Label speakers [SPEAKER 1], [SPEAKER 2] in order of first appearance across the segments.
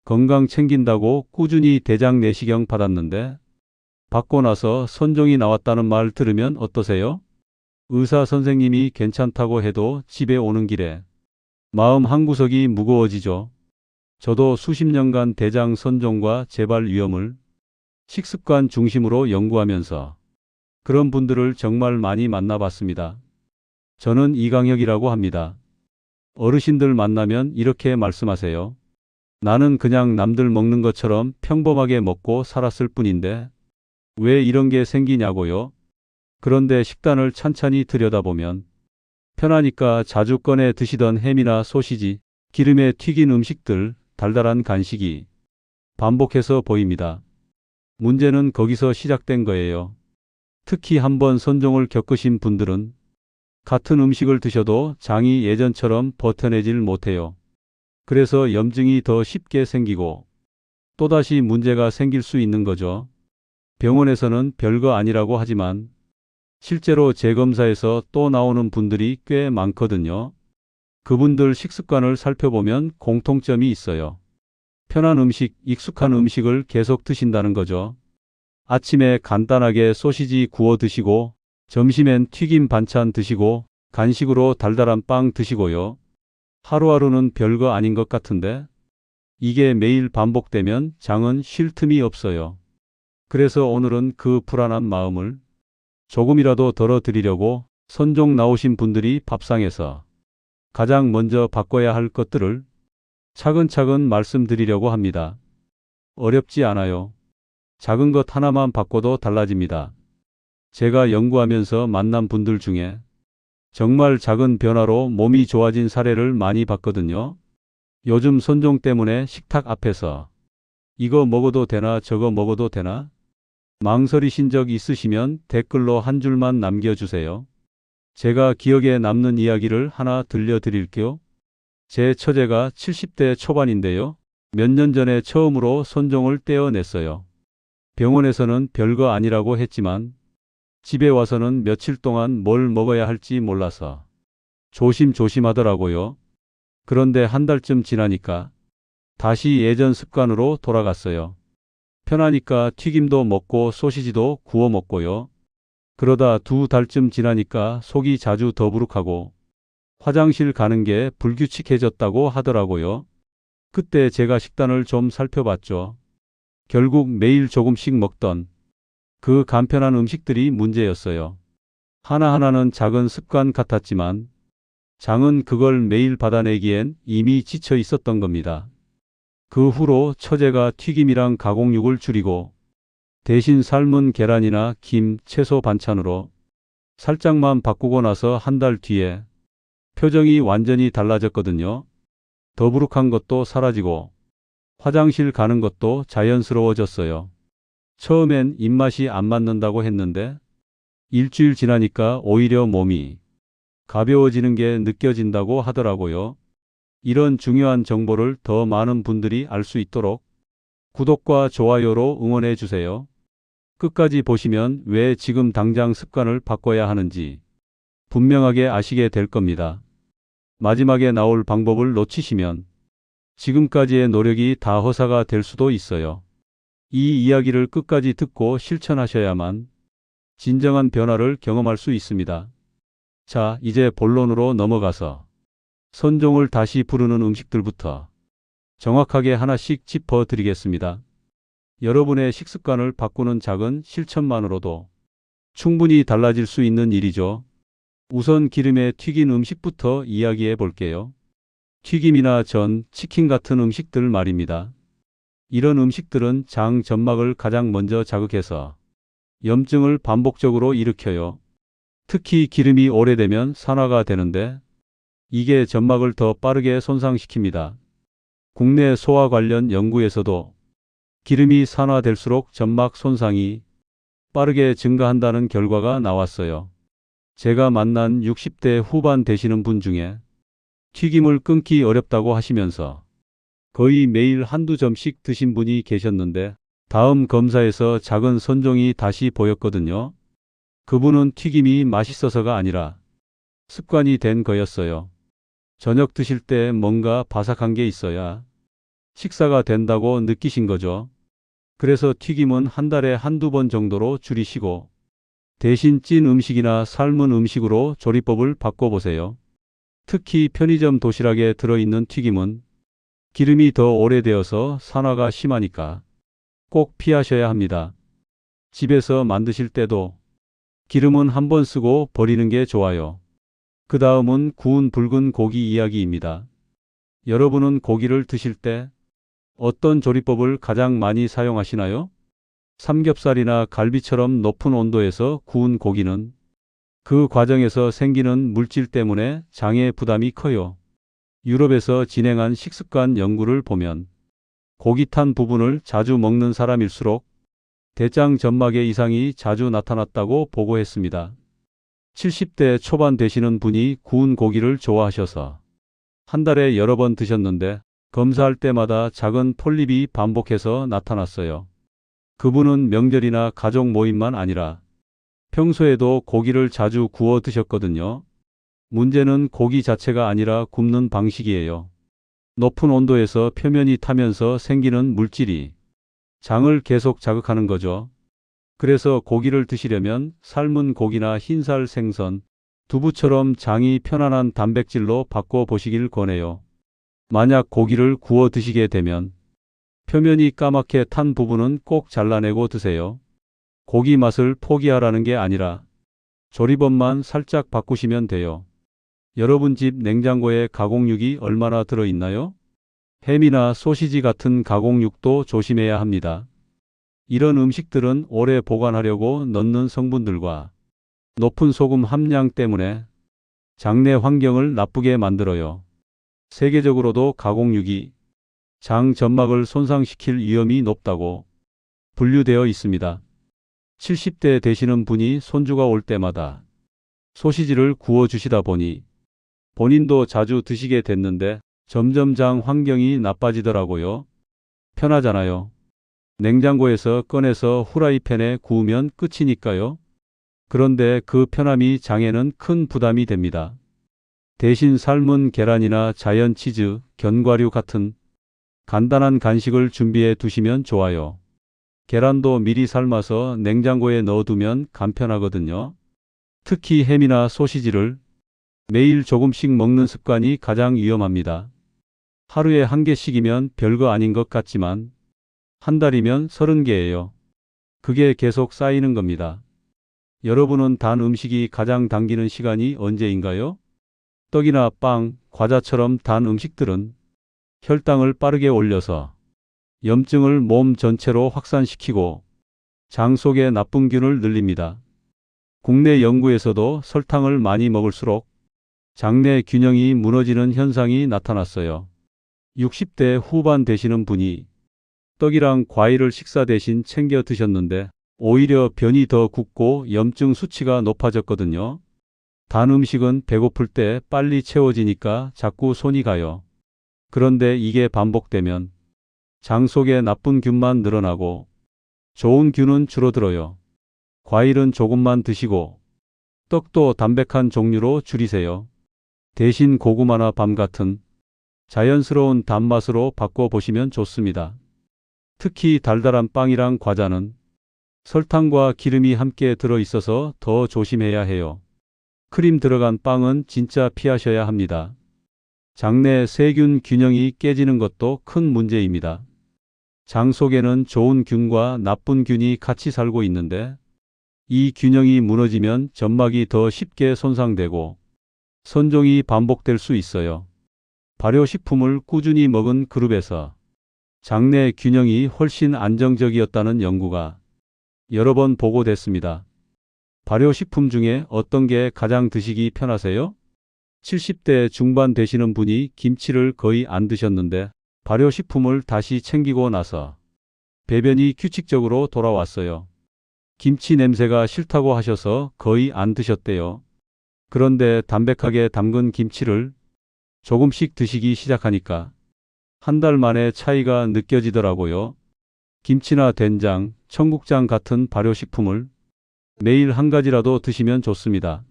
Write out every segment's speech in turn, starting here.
[SPEAKER 1] 건강 챙긴다고 꾸준히 대장 내시경 받았는데 받고 나서 선종이 나왔다는 말 들으면 어떠세요? 의사 선생님이 괜찮다고 해도 집에 오는 길에 마음 한구석이 무거워지죠. 저도 수십 년간 대장 선종과 재발 위험을 식습관 중심으로 연구하면서 그런 분들을 정말 많이 만나봤습니다. 저는 이강혁이라고 합니다. 어르신들 만나면 이렇게 말씀하세요. 나는 그냥 남들 먹는 것처럼 평범하게 먹고 살았을 뿐인데 왜 이런 게 생기냐고요? 그런데 식단을 찬찬히 들여다보면 편하니까 자주 꺼내 드시던 햄이나 소시지, 기름에 튀긴 음식들, 달달한 간식이 반복해서 보입니다. 문제는 거기서 시작된 거예요. 특히 한번 선종을 겪으신 분들은 같은 음식을 드셔도 장이 예전처럼 버텨내질 못해요. 그래서 염증이 더 쉽게 생기고 또다시 문제가 생길 수 있는 거죠. 병원에서는 별거 아니라고 하지만 실제로 재검사에서 또 나오는 분들이 꽤 많거든요. 그분들 식습관을 살펴보면 공통점이 있어요. 편한 음식, 익숙한 음식을 계속 드신다는 거죠. 아침에 간단하게 소시지 구워 드시고 점심엔 튀김 반찬 드시고 간식으로 달달한 빵 드시고요. 하루하루는 별거 아닌 것 같은데 이게 매일 반복되면 장은 쉴 틈이 없어요. 그래서 오늘은 그 불안한 마음을 조금이라도 덜어드리려고 선종 나오신 분들이 밥상에서 가장 먼저 바꿔야 할 것들을 차근차근 말씀드리려고 합니다. 어렵지 않아요. 작은 것 하나만 바꿔도 달라집니다. 제가 연구하면서 만난 분들 중에 정말 작은 변화로 몸이 좋아진 사례를 많이 봤거든요. 요즘 선종 때문에 식탁 앞에서 이거 먹어도 되나 저거 먹어도 되나? 망설이신 적 있으시면 댓글로 한 줄만 남겨주세요. 제가 기억에 남는 이야기를 하나 들려드릴게요. 제 처제가 70대 초반인데요. 몇 년 전에 처음으로 선종을 떼어냈어요. 병원에서는 별거 아니라고 했지만 집에 와서는 며칠 동안 뭘 먹어야 할지 몰라서 조심조심 하더라고요. 그런데 한 달쯤 지나니까 다시 예전 습관으로 돌아갔어요. 편하니까 튀김도 먹고 소시지도 구워 먹고요. 그러다 두 달쯤 지나니까 속이 자주 더부룩하고 화장실 가는 게 불규칙해졌다고 하더라고요. 그때 제가 식단을 좀 살펴봤죠. 결국 매일 조금씩 먹던 그 간편한 음식들이 문제였어요. 하나하나는 작은 습관 같았지만 장은 그걸 매일 받아내기엔 이미 지쳐 있었던 겁니다. 그 후로 처제가 튀김이랑 가공육을 줄이고 대신 삶은 계란이나 김, 채소 반찬으로 살짝만 바꾸고 나서 한 달 뒤에 표정이 완전히 달라졌거든요. 더부룩한 것도 사라지고 화장실 가는 것도 자연스러워졌어요. 처음엔 입맛이 안 맞는다고 했는데 일주일 지나니까 오히려 몸이 가벼워지는 게 느껴진다고 하더라고요. 이런 중요한 정보를 더 많은 분들이 알 수 있도록 구독과 좋아요로 응원해 주세요. 끝까지 보시면 왜 지금 당장 습관을 바꿔야 하는지 분명하게 아시게 될 겁니다. 마지막에 나올 방법을 놓치시면 지금까지의 노력이 다 허사가 될 수도 있어요. 이 이야기를 끝까지 듣고 실천하셔야만 진정한 변화를 경험할 수 있습니다. 자, 이제 본론으로 넘어가서 선종을 다시 부르는 음식들부터 정확하게 하나씩 짚어 드리겠습니다. 여러분의 식습관을 바꾸는 작은 실천만으로도 충분히 달라질 수 있는 일이죠. 우선 기름에 튀긴 음식부터 이야기해 볼게요. 튀김이나 전, 치킨 같은 음식들 말입니다. 이런 음식들은 장 점막을 가장 먼저 자극해서 염증을 반복적으로 일으켜요. 특히 기름이 오래되면 산화가 되는데 이게 점막을 더 빠르게 손상시킵니다. 국내 소화 관련 연구에서도 기름이 산화될수록 점막 손상이 빠르게 증가한다는 결과가 나왔어요. 제가 만난 60대 후반 되시는 분 중에 튀김을 끊기 어렵다고 하시면서 거의 매일 한두 점씩 드신 분이 계셨는데 다음 검사에서 작은 선종이 다시 보였거든요. 그분은 튀김이 맛있어서가 아니라 습관이 된 거였어요. 저녁 드실 때 뭔가 바삭한 게 있어야 식사가 된다고 느끼신 거죠. 그래서 튀김은 한 달에 한두 번 정도로 줄이시고 대신 찐 음식이나 삶은 음식으로 조리법을 바꿔보세요. 특히 편의점 도시락에 들어있는 튀김은 기름이 더 오래되어서 산화가 심하니까 꼭 피하셔야 합니다. 집에서 만드실 때도 기름은 한 번 쓰고 버리는 게 좋아요. 그 다음은 구운 붉은 고기 이야기입니다. 여러분은 고기를 드실 때 어떤 조리법을 가장 많이 사용하시나요? 삼겹살이나 갈비처럼 높은 온도에서 구운 고기는 그 과정에서 생기는 물질 때문에 장에 부담이 커요. 유럽에서 진행한 식습관 연구를 보면 고기 탄 부분을 자주 먹는 사람일수록 대장 점막에 이상이 자주 나타났다고 보고했습니다. 70대 초반 되시는 분이 구운 고기를 좋아하셔서 한 달에 여러 번 드셨는데 검사할 때마다 작은 폴립이 반복해서 나타났어요. 그분은 명절이나 가족 모임만 아니라 평소에도 고기를 자주 구워 드셨거든요. 문제는 고기 자체가 아니라 굽는 방식이에요. 높은 온도에서 표면이 타면서 생기는 물질이 장을 계속 자극하는 거죠. 그래서 고기를 드시려면 삶은 고기나 흰살 생선, 두부처럼 장이 편안한 단백질로 바꿔보시길 권해요. 만약 고기를 구워 드시게 되면 표면이 까맣게 탄 부분은 꼭 잘라내고 드세요. 고기 맛을 포기하라는 게 아니라 조리법만 살짝 바꾸시면 돼요. 여러분 집 냉장고에 가공육이 얼마나 들어있나요? 햄이나 소시지 같은 가공육도 조심해야 합니다. 이런 음식들은 오래 보관하려고 넣는 성분들과 높은 소금 함량 때문에 장내 환경을 나쁘게 만들어요. 세계적으로도 가공육이 장 점막을 손상시킬 위험이 높다고 분류되어 있습니다. 70대 되시는 분이 손주가 올 때마다 소시지를 구워 주시다 보니 본인도 자주 드시게 됐는데 점점 장 환경이 나빠지더라고요. 편하잖아요. 냉장고에서 꺼내서 후라이팬에 구우면 끝이니까요. 그런데 그 편함이 장에는 큰 부담이 됩니다. 대신 삶은 계란이나 자연 치즈, 견과류 같은 간단한 간식을 준비해 두시면 좋아요. 계란도 미리 삶아서 냉장고에 넣어두면 간편하거든요. 특히 햄이나 소시지를 매일 조금씩 먹는 습관이 가장 위험합니다. 하루에 한 개씩이면 별거 아닌 것 같지만 한 달이면 30개예요. 그게 계속 쌓이는 겁니다. 여러분은 단 음식이 가장 당기는 시간이 언제인가요? 떡이나 빵, 과자처럼 단 음식들은 혈당을 빠르게 올려서 염증을 몸 전체로 확산시키고 장 속의 나쁜 균을 늘립니다. 국내 연구에서도 설탕을 많이 먹을수록 장내 균형이 무너지는 현상이 나타났어요. 60대 후반 되시는 분이 떡이랑 과일을 식사 대신 챙겨 드셨는데 오히려 변이 더 굳고 염증 수치가 높아졌거든요. 단 음식은 배고플 때 빨리 채워지니까 자꾸 손이 가요. 그런데 이게 반복되면 장 속에 나쁜 균만 늘어나고 좋은 균은 줄어들어요. 과일은 조금만 드시고 떡도 담백한 종류로 줄이세요. 대신 고구마나 밤 같은 자연스러운 단맛으로 바꿔보시면 좋습니다. 특히 달달한 빵이랑 과자는 설탕과 기름이 함께 들어있어서 더 조심해야 해요. 크림 들어간 빵은 진짜 피하셔야 합니다. 장내 세균 균형이 깨지는 것도 큰 문제입니다. 장 속에는 좋은 균과 나쁜 균이 같이 살고 있는데 이 균형이 무너지면 점막이 더 쉽게 손상되고 선종이 반복될 수 있어요. 발효식품을 꾸준히 먹은 그룹에서 장내 균형이 훨씬 안정적이었다는 연구가 여러 번 보고됐습니다. 발효식품 중에 어떤 게 가장 드시기 편하세요? 70대 중반 되시는 분이 김치를 거의 안 드셨는데 발효식품을 다시 챙기고 나서 배변이 규칙적으로 돌아왔어요. 김치 냄새가 싫다고 하셔서 거의 안 드셨대요. 그런데 담백하게 담근 김치를 조금씩 드시기 시작하니까 한 달 만에 차이가 느껴지더라고요. 김치나 된장, 청국장 같은 발효식품을 매일 한 가지라도 드시면 좋습니다.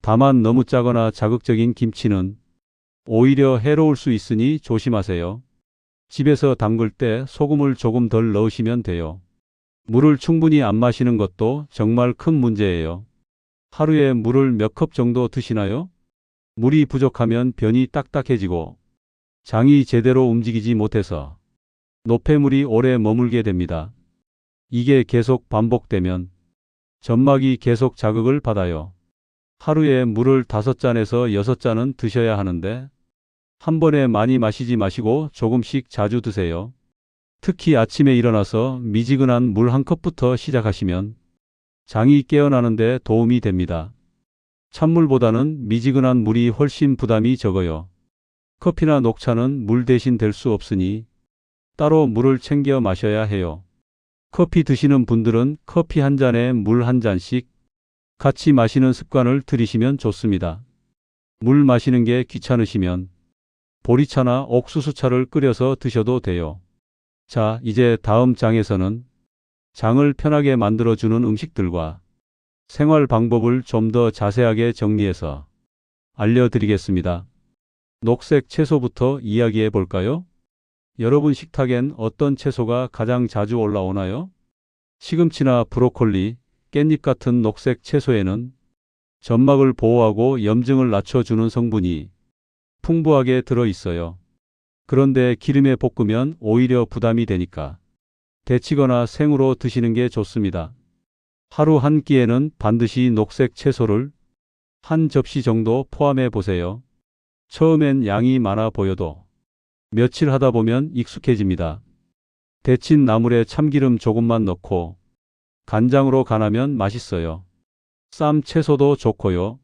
[SPEAKER 1] 다만 너무 짜거나 자극적인 김치는 오히려 해로울 수 있으니 조심하세요. 집에서 담글 때 소금을 조금 덜 넣으시면 돼요. 물을 충분히 안 마시는 것도 정말 큰 문제예요. 하루에 물을 몇 컵 정도 드시나요? 물이 부족하면 변이 딱딱해지고 장이 제대로 움직이지 못해서 노폐물이 오래 머물게 됩니다. 이게 계속 반복되면 점막이 계속 자극을 받아요. 하루에 물을 5잔에서 6잔은 드셔야 하는데 한 번에 많이 마시지 마시고 조금씩 자주 드세요. 특히 아침에 일어나서 미지근한 물 한 컵부터 시작하시면 장이 깨어나는데 도움이 됩니다. 찬물보다는 미지근한 물이 훨씬 부담이 적어요. 커피나 녹차는 물 대신 될 수 없으니 따로 물을 챙겨 마셔야 해요. 커피 드시는 분들은 커피 한 잔에 물 한 잔씩 같이 마시는 습관을 들이시면 좋습니다. 물 마시는 게 귀찮으시면 보리차나 옥수수차를 끓여서 드셔도 돼요. 자, 이제 다음 장에서는 장을 편하게 만들어주는 음식들과 생활 방법을 좀 더 자세하게 정리해서 알려드리겠습니다. 녹색 채소부터 이야기해 볼까요? 여러분 식탁엔 어떤 채소가 가장 자주 올라오나요? 시금치나 브로콜리, 깻잎 같은 녹색 채소에는 점막을 보호하고 염증을 낮춰주는 성분이 풍부하게 들어 있어요. 그런데 기름에 볶으면 오히려 부담이 되니까 데치거나 생으로 드시는 게 좋습니다. 하루 한 끼에는 반드시 녹색 채소를 한 접시 정도 포함해 보세요. 처음엔 양이 많아 보여도 며칠 하다 보면 익숙해집니다. 데친 나물에 참기름 조금만 넣고 간장으로 간하면 맛있어요. 쌈 채소도 좋고요.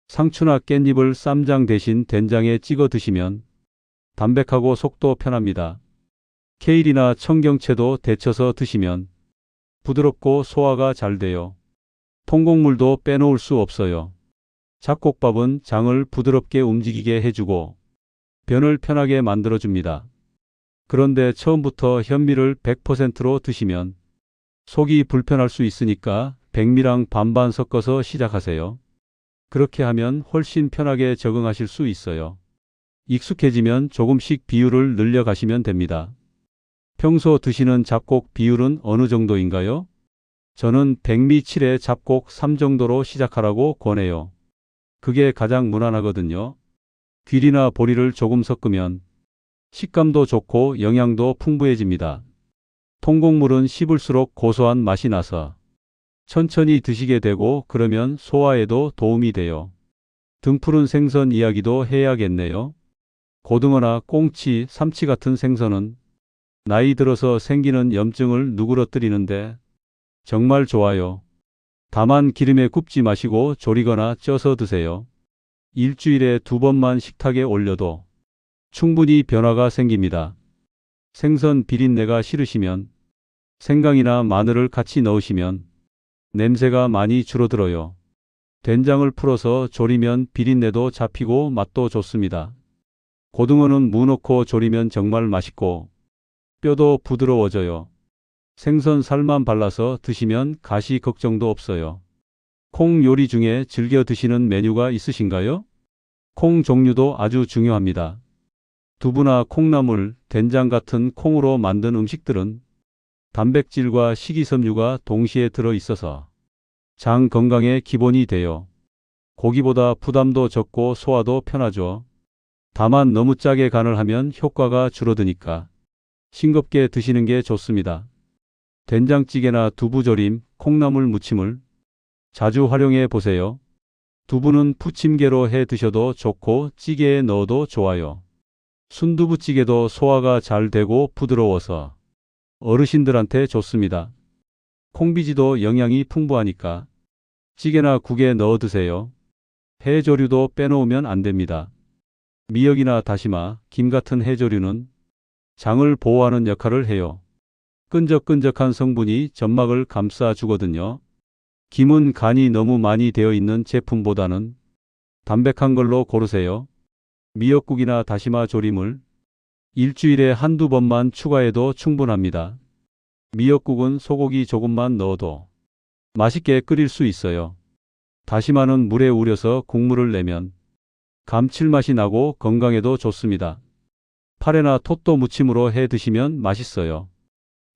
[SPEAKER 1] 상추나 깻잎을 쌈장 대신 된장에 찍어 드시면 담백하고 속도 편합니다. 케일이나 청경채도 데쳐서 드시면 부드럽고 소화가 잘 돼요. 통곡물도 빼놓을 수 없어요. 잡곡밥은 장을 부드럽게 움직이게 해주고 변을 편하게 만들어줍니다. 그런데 처음부터 현미를 100%로 드시면 속이 불편할 수 있으니까 백미랑 반반 섞어서 시작하세요. 그렇게 하면 훨씬 편하게 적응하실 수 있어요. 익숙해지면 조금씩 비율을 늘려가시면 됩니다. 평소 드시는 잡곡 비율은 어느 정도인가요? 저는 백미 7에 잡곡 3 정도로 시작하라고 권해요. 그게 가장 무난하거든요. 귀리나 보리를 조금 섞으면 식감도 좋고 영양도 풍부해집니다. 통곡물은 씹을수록 고소한 맛이 나서 천천히 드시게 되고 그러면 소화에도 도움이 돼요. 등푸른 생선 이야기도 해야겠네요. 고등어나 꽁치, 삼치 같은 생선은 나이 들어서 생기는 염증을 누그러뜨리는데 정말 좋아요. 다만 기름에 굽지 마시고 조리거나 쪄서 드세요. 일주일에 2번만 식탁에 올려도 충분히 변화가 생깁니다. 생선 비린내가 싫으시면 생강이나 마늘을 같이 넣으시면 냄새가 많이 줄어들어요. 된장을 풀어서 졸이면 비린내도 잡히고 맛도 좋습니다. 고등어는 무 넣고 졸이면 정말 맛있고 뼈도 부드러워져요. 생선 살만 발라서 드시면 가시 걱정도 없어요. 콩 요리 중에 즐겨 드시는 메뉴가 있으신가요? 콩 종류도 아주 중요합니다. 두부나 콩나물, 된장 같은 콩으로 만든 음식들은 단백질과 식이섬유가 동시에 들어 있어서 장 건강의 기본이 돼요. 고기보다 부담도 적고 소화도 편하죠. 다만 너무 짜게 간을 하면 효과가 줄어드니까 싱겁게 드시는 게 좋습니다. 된장찌개나 두부조림, 콩나물 무침을 자주 활용해 보세요. 두부는 부침개로 해 드셔도 좋고 찌개에 넣어도 좋아요. 순두부찌개도 소화가 잘 되고 부드러워서 어르신들한테 좋습니다. 콩비지도 영양이 풍부하니까 찌개나 국에 넣어 드세요. 해조류도 빼놓으면 안 됩니다. 미역이나 다시마, 김 같은 해조류는 장을 보호하는 역할을 해요. 끈적끈적한 성분이 점막을 감싸 주거든요. 김은 간이 너무 많이 되어 있는 제품보다는 담백한 걸로 고르세요. 미역국이나 다시마 조림을 일주일에 한두 번만 추가해도 충분합니다. 미역국은 소고기 조금만 넣어도 맛있게 끓일 수 있어요. 다시마는 물에 우려서 국물을 내면 감칠맛이 나고 건강에도 좋습니다. 파래나 톳도 무침으로 해 드시면 맛있어요.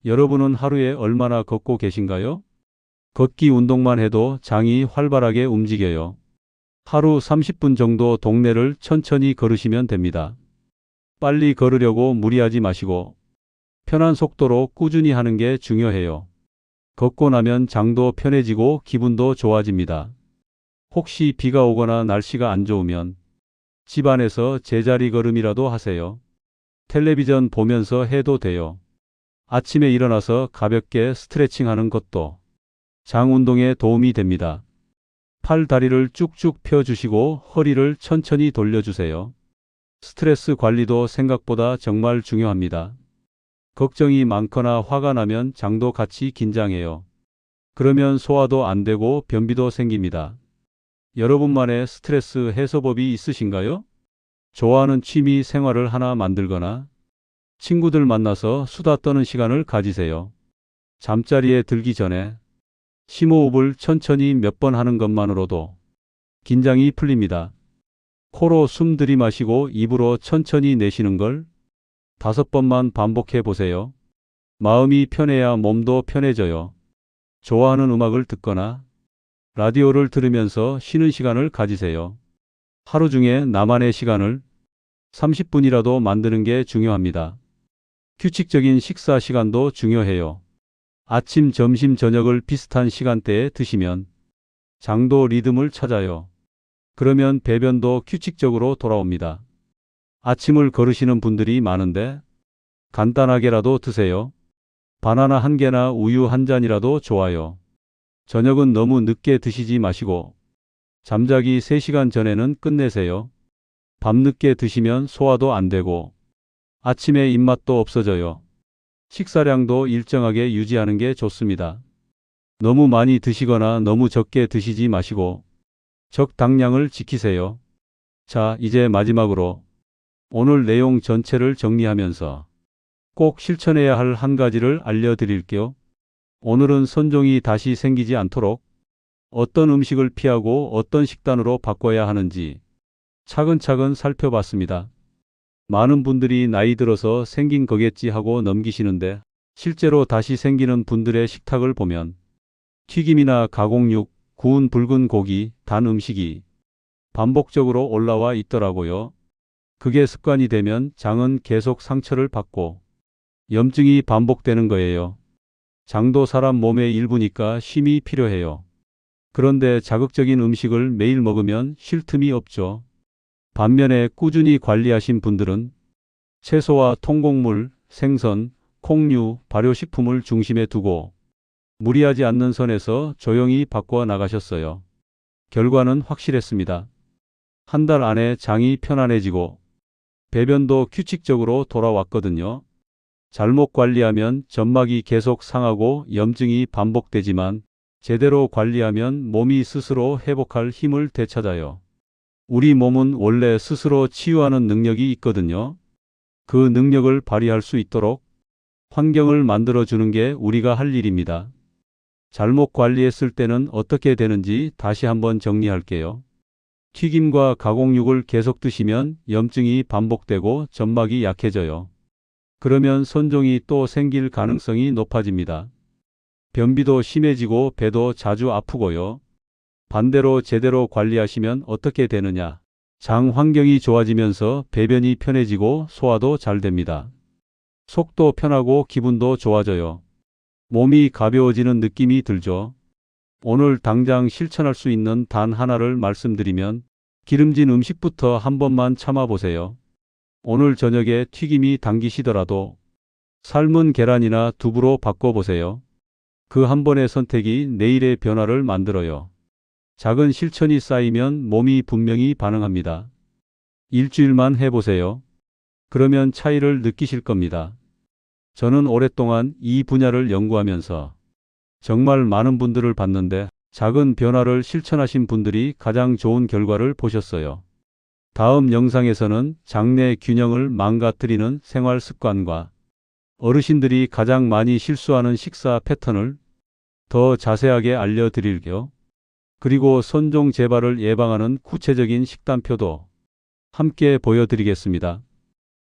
[SPEAKER 1] 여러분은 하루에 얼마나 걷고 계신가요? 걷기 운동만 해도 장이 활발하게 움직여요. 하루 30분 정도 동네를 천천히 걸으시면 됩니다. 빨리 걸으려고 무리하지 마시고 편한 속도로 꾸준히 하는 게 중요해요. 걷고 나면 장도 편해지고 기분도 좋아집니다. 혹시 비가 오거나 날씨가 안 좋으면 집안에서 제자리 걸음이라도 하세요. 텔레비전 보면서 해도 돼요. 아침에 일어나서 가볍게 스트레칭 하는 것도 장 운동에 도움이 됩니다. 팔, 다리를 쭉쭉 펴주시고 허리를 천천히 돌려주세요. 스트레스 관리도 생각보다 정말 중요합니다. 걱정이 많거나 화가 나면 장도 같이 긴장해요. 그러면 소화도 안 되고 변비도 생깁니다. 여러분만의 스트레스 해소법이 있으신가요? 좋아하는 취미 생활을 하나 만들거나 친구들 만나서 수다 떠는 시간을 가지세요. 잠자리에 들기 전에 심호흡을 천천히 몇 번 하는 것만으로도 긴장이 풀립니다. 코로 숨 들이마시고 입으로 천천히 내쉬는 걸 5번만 반복해 보세요. 마음이 편해야 몸도 편해져요. 좋아하는 음악을 듣거나 라디오를 들으면서 쉬는 시간을 가지세요. 하루 중에 나만의 시간을 30분이라도 만드는 게 중요합니다. 규칙적인 식사 시간도 중요해요. 아침, 점심, 저녁을 비슷한 시간대에 드시면 장도 리듬을 찾아요. 그러면 배변도 규칙적으로 돌아옵니다. 아침을 거르시는 분들이 많은데 간단하게라도 드세요. 바나나 한 개나 우유 한 잔이라도 좋아요. 저녁은 너무 늦게 드시지 마시고 잠자기 3시간 전에는 끝내세요. 밤늦게 드시면 소화도 안 되고 아침에 입맛도 없어져요. 식사량도 일정하게 유지하는 게 좋습니다. 너무 많이 드시거나 너무 적게 드시지 마시고 적당량을 지키세요. 자, 이제 마지막으로 오늘 내용 전체를 정리하면서 꼭 실천해야 할 한 가지를 알려드릴게요. 오늘은 선종이 다시 생기지 않도록 어떤 음식을 피하고 어떤 식단으로 바꿔야 하는지 차근차근 살펴봤습니다. 많은 분들이 나이 들어서 생긴 거겠지 하고 넘기시는데 실제로 다시 생기는 분들의 식탁을 보면 튀김이나 가공육, 구운 붉은 고기, 단 음식이 반복적으로 올라와 있더라고요. 그게 습관이 되면 장은 계속 상처를 받고 염증이 반복되는 거예요. 장도 사람 몸의 일부니까 쉼이 필요해요. 그런데 자극적인 음식을 매일 먹으면 쉴 틈이 없죠. 반면에 꾸준히 관리하신 분들은 채소와 통곡물, 생선, 콩류, 발효식품을 중심에 두고 무리하지 않는 선에서 조용히 바꿔 나가셨어요. 결과는 확실했습니다. 한 달 안에 장이 편안해지고 배변도 규칙적으로 돌아왔거든요. 잘못 관리하면 점막이 계속 상하고 염증이 반복되지만 제대로 관리하면 몸이 스스로 회복할 힘을 되찾아요. 우리 몸은 원래 스스로 치유하는 능력이 있거든요. 그 능력을 발휘할 수 있도록 환경을 만들어주는 게 우리가 할 일입니다. 잘못 관리했을 때는 어떻게 되는지 다시 한번 정리할게요. 튀김과 가공육을 계속 드시면 염증이 반복되고 점막이 약해져요. 그러면 선종이 또 생길 가능성이 높아집니다. 변비도 심해지고 배도 자주 아프고요. 반대로 제대로 관리하시면 어떻게 되느냐? 장 환경이 좋아지면서 배변이 편해지고 소화도 잘 됩니다. 속도 편하고 기분도 좋아져요. 몸이 가벼워지는 느낌이 들죠. 오늘 당장 실천할 수 있는 단 하나를 말씀드리면 기름진 음식부터 한 번만 참아보세요. 오늘 저녁에 튀김이 당기시더라도 삶은 계란이나 두부로 바꿔보세요. 그 한 번의 선택이 내일의 변화를 만들어요. 작은 실천이 쌓이면 몸이 분명히 반응합니다. 일주일만 해보세요. 그러면 차이를 느끼실 겁니다. 저는 오랫동안 이 분야를 연구하면서 정말 많은 분들을 봤는데 작은 변화를 실천하신 분들이 가장 좋은 결과를 보셨어요. 다음 영상에서는 장내 균형을 망가뜨리는 생활 습관과 어르신들이 가장 많이 실수하는 식사 패턴을 더 자세하게 알려드릴게요. 그리고 선종 재발을 예방하는 구체적인 식단표도 함께 보여드리겠습니다.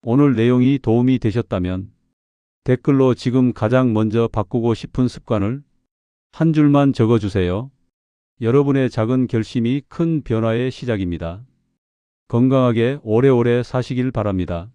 [SPEAKER 1] 오늘 내용이 도움이 되셨다면 댓글로 지금 가장 먼저 바꾸고 싶은 습관을 한 줄만 적어주세요. 여러분의 작은 결심이 큰 변화의 시작입니다. 건강하게 오래오래 사시길 바랍니다.